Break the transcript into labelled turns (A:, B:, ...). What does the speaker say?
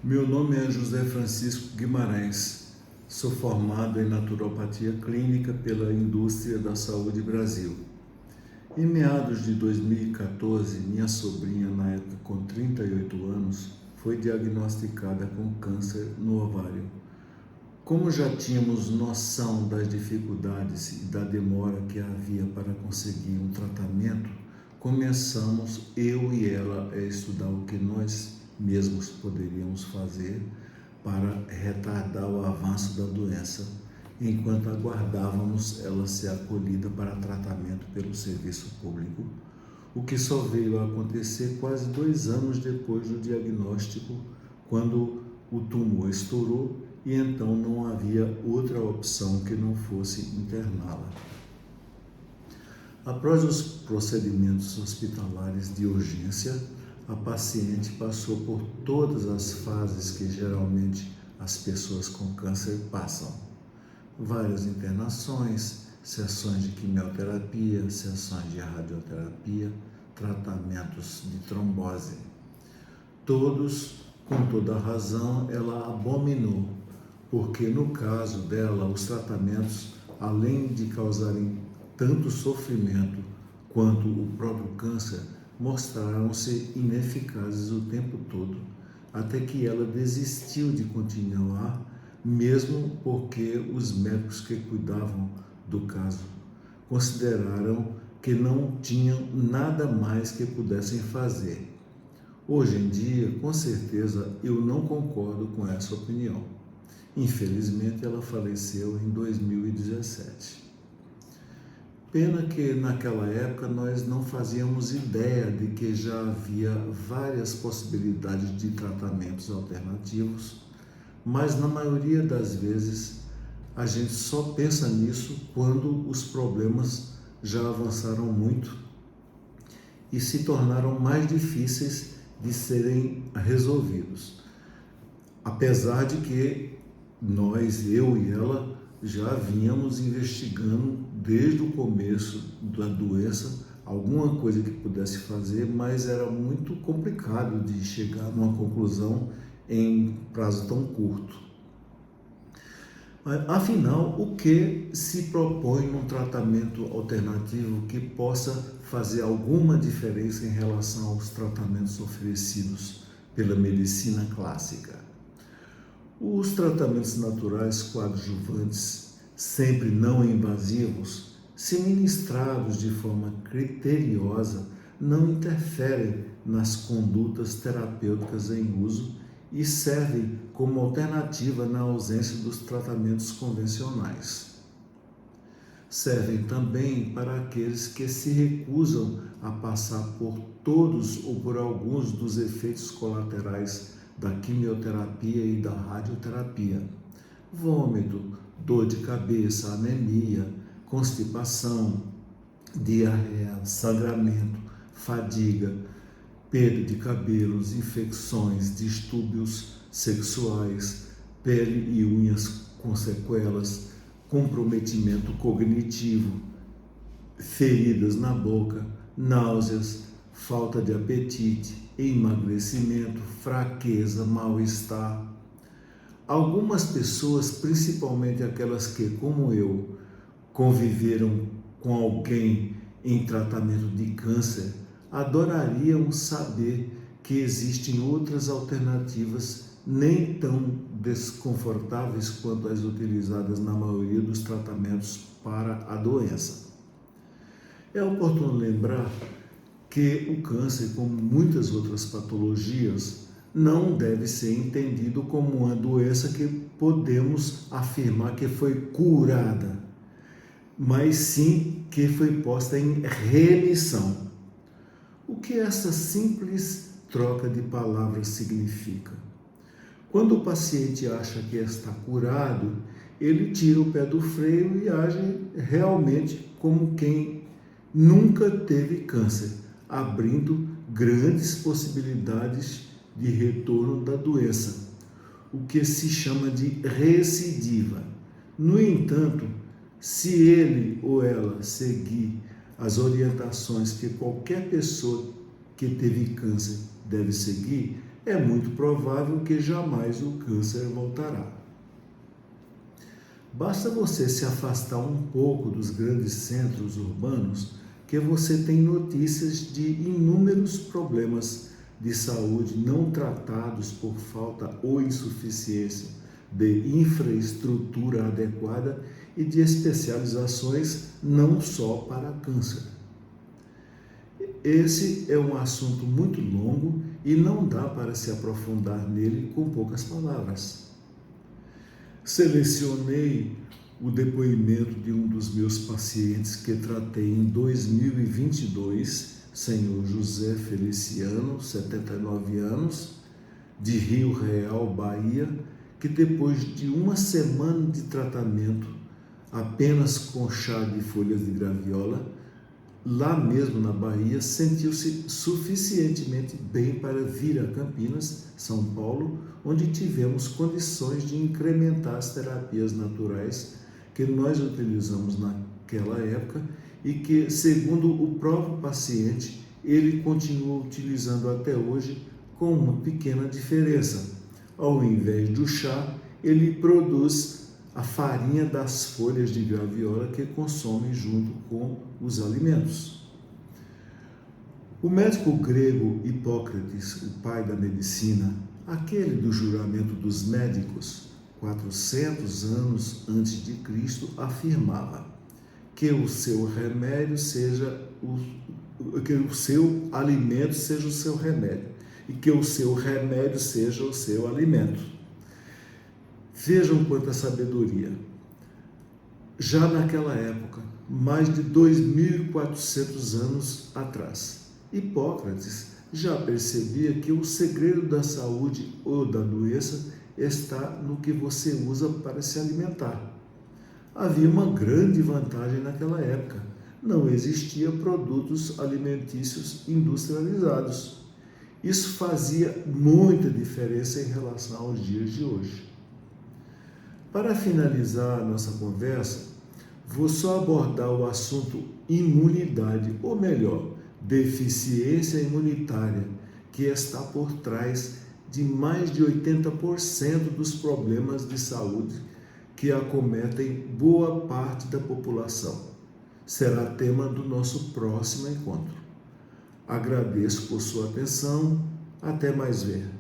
A: Meu nome é José Francisco Guimarães. Sou formado em naturopatia clínica pela Indústria da Saúde Brasil. Em meados de 2014, minha sobrinha, na época com 38 anos, foi diagnosticada com câncer no ovário. Como já tínhamos noção das dificuldades e da demora que havia para conseguir um tratamento, começamos, eu e ela, a estudar o que nós mesmos poderíamos fazer para retardar o avanço da doença, enquanto aguardávamos ela ser acolhida para tratamento pelo serviço público, o que só veio a acontecer quase 2 anos depois do diagnóstico, quando o tumor estourou e então não havia outra opção que não fosse interná-la. Após os procedimentos hospitalares de urgência, a paciente passou por todas as fases que geralmente as pessoas com câncer passam. Várias internações, sessões de quimioterapia, sessões de radioterapia, tratamentos de trombose. Todos, com toda razão, ela abominou, porque no caso dela, os tratamentos, além de causarem tanto sofrimento quanto o próprio câncer, mostraram-se ineficazes o tempo todo, até que ela desistiu de continuar, mesmo porque os médicos que cuidavam do caso consideraram que não tinham nada mais que pudessem fazer. Hoje em dia, com certeza, eu não concordo com essa opinião. Infelizmente, ela faleceu em 2017. Pena que naquela época nós não fazíamos ideia de que já havia várias possibilidades de tratamentos alternativos, mas na maioria das vezes a gente só pensa nisso quando os problemas já avançaram muito e se tornaram mais difíceis de serem resolvidos. Apesar de que nós, eu e ela, já vínhamos investigando desde o começo da doença alguma coisa que pudesse fazer, mas era muito complicado de chegar numa conclusão em prazo tão curto. Afinal, o que se propõe num tratamento alternativo que possa fazer alguma diferença em relação aos tratamentos oferecidos pela medicina clássica? Os tratamentos naturais coadjuvantes, sempre não invasivos, se ministrados de forma criteriosa, não interferem nas condutas terapêuticas em uso e servem como alternativa na ausência dos tratamentos convencionais. Servem também para aqueles que se recusam a passar por todos ou por alguns dos efeitos colaterais da quimioterapia e da radioterapia: vômito, dor de cabeça, anemia, constipação, diarreia, sangramento, fadiga, perda de cabelos, infecções, distúrbios sexuais, pele e unhas com sequelas, comprometimento cognitivo, feridas na boca, náuseas, falta de apetite, emagrecimento, fraqueza, mal-estar. Algumas pessoas, principalmente aquelas que, como eu, conviveram com alguém em tratamento de câncer, adorariam saber que existem outras alternativas nem tão desconfortáveis quanto as utilizadas na maioria dos tratamentos para a doença. É oportuno lembrar que o câncer, como muitas outras patologias, não deve ser entendido como uma doença que podemos afirmar que foi curada, mas sim que foi posta em remissão. O que essa simples troca de palavras significa? Quando o paciente acha que está curado, ele tira o pé do freio e age realmente como quem nunca teve câncer, abrindo grandes possibilidades de retorno da doença, o que se chama de recidiva. No entanto, se ele ou ela seguir as orientações que qualquer pessoa que teve câncer deve seguir, é muito provável que jamais o câncer voltará. Basta você se afastar um pouco dos grandes centros urbanos que você tem notícias de inúmeros problemas de saúde não tratados por falta ou insuficiência de infraestrutura adequada e de especializações não só para câncer. Esse é um assunto muito longo e não dá para se aprofundar nele com poucas palavras. Selecionei o depoimento de um dos meus pacientes que tratei em 2022, senhor José Feliciano, 79 anos, de Rio Real, Bahia, que depois de uma semana de tratamento, apenas com chá de folhas de graviola, lá mesmo na Bahia, sentiu-se suficientemente bem para vir a Campinas, São Paulo, onde tivemos condições de incrementar as terapias naturais que nós utilizamos naquela época e que, segundo o próprio paciente, ele continua utilizando até hoje com uma pequena diferença. Ao invés do chá, ele produz a farinha das folhas de graviola que consome junto com os alimentos. O médico grego Hipócrates, o pai da medicina, aquele do juramento dos médicos, 400 anos antes de Cristo, afirmava que o seu remédio que o seu alimento seja o seu remédio e que o seu remédio seja o seu alimento. Vejam quanta sabedoria. Já naquela época, mais de 2.400 anos atrás, Hipócrates já percebia que o segredo da saúde ou da doença está no que você usa para se alimentar. Havia uma grande vantagem naquela época. Não existia produtos alimentícios industrializados. Isso fazia muita diferença em relação aos dias de hoje. Para finalizar a nossa conversa, vou só abordar o assunto imunidade, ou melhor, deficiência imunitária, que está por trás de mais de 80% dos problemas de saúde que acometem boa parte da população. Será tema do nosso próximo encontro. Agradeço por sua atenção. Até mais ver.